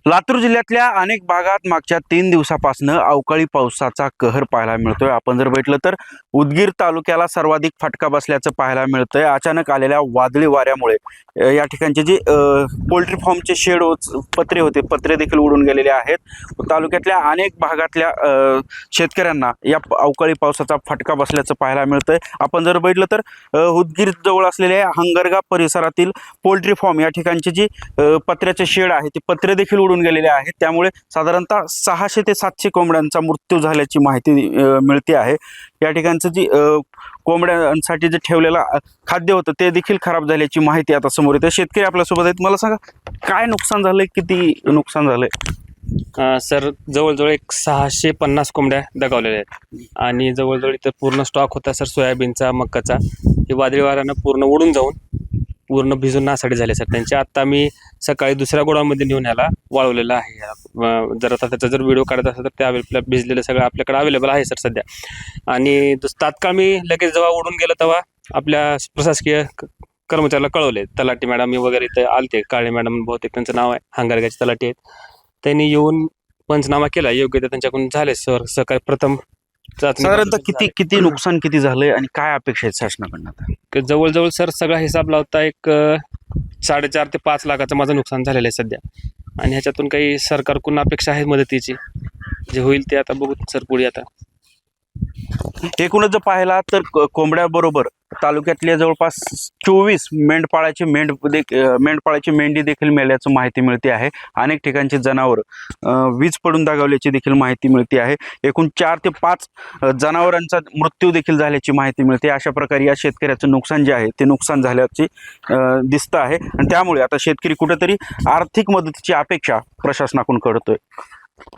लातूर जिल्ह्यातल्या अनेक भागात मागच्या 3 दिवसापासून अवकाळी पावसाचा कहर पाहायला मिळतोय। आपण जर बघितलं तर उदगीर तालुक्याला सर्वाधिक फटका बसल्याचं पाहायला मिळतंय। अचानक आलेल्या वादळी वाऱ्यामुळे या ठिकाणचे जे पोल्ट्री फार्मचे शेड पत्रे होते, पत्रे देखील उडून गेलेले आहेत। तालुक्यातल्या अनेक भागातल्या शेतकऱ्यांना या अवकाळी पावसाचा फटका बसल्याचं पाहायला मिळतंय। आपण जर बघितलं तर उदगीर जवळ असलेल्या हंगरगा परिसरातील पोल्ट्री फार्म या ठिकाणचे जी पत्र्याचे शेड आहे ते पत्रे देखील उडून गेलेले आहेत। त्यामुळे साधारणतः 600 ते 700 कोंबड्यांचा मृत्यू झाल्याची माहिती मिळते आहे। या ठिकाणचं जी कोंबड्यांसाठी जे ठेवलेलं खाद्य होतं ते देखील खराब झाल्याची माहिती आता समोर येते। शेतकरी आपल्यासोबत आहेत, मला सांगा काय नुकसान झालंय, किती नुकसान झालंय? सर जवळजवळ एक 650 कोंबड्या दगावलेल्या आहेत आणि जवळजवळ इथं पूर्ण स्टॉक होता सर सोयाबीनचा, मक्काचा। हे वादळी वाऱ्यानं पूर्ण उडून जाऊन पूर्ण भिजून नासाडी झाले सर त्यांचे। आत्ता मी सकाळी दुसऱ्या गोडाऊनमध्ये नेऊन याला वाळवलेलं आहे। जर आता त्याचा जर व्हिडिओ काढत असेल तर त्या भिजलेलं सगळं आपल्याकडे अवेलेबल आहे सर सध्या। आणि तात्काळ मी लगेच जेव्हा उडून गेलं तेव्हा आपल्या प्रशासकीय कर्मचाऱ्याला कळवले, तलाठी मॅडम वगैरे इथे आलते, काळे मॅडम बहुतेक त्यांचं नाव आहे, हंगरग्याचे तलाठी आहेत। त्यांनी येऊन पंचनामा केला, योग्य ते त्यांच्याकडून झाले सर। सकाळी प्रथम साधारणतः किती नुकसान किती झालंय आणि काय अपेक्षा आहेत शासनाकडनं आता? जवळजवळ सर सगळा हिसाब लावता एक 4.5 ते 5 लाखाचं माझं नुकसान झालेलं आहे सध्या। आणि ह्याच्यातून काही सरकारकडून अपेक्षा आहे मदतीची, जे होईल ते आता बघू सर पुढे। आता एकूणच जर पाहिला तर कोंबड्याबरोबर तालुक्यातल्या जवळपास 24 मेंढपाळाची मेंढी देखील मेल्याची माहिती मिळते आहे। अनेक ठिकाणची जनावर वीज पडून दगावल्याची देखील माहिती मिळते आहे। एकूण 4 ते 5 जनावरांचा मृत्यू देखील झाल्याची माहिती मिळते। अशा प्रकारे या शेतकऱ्याचं नुकसान जे आहे ते नुकसान झाल्याची दिसतं आहे आणि त्यामुळे आता शेतकरी कुठेतरी आर्थिक मदतीची अपेक्षा प्रशासनाकडून करतोय।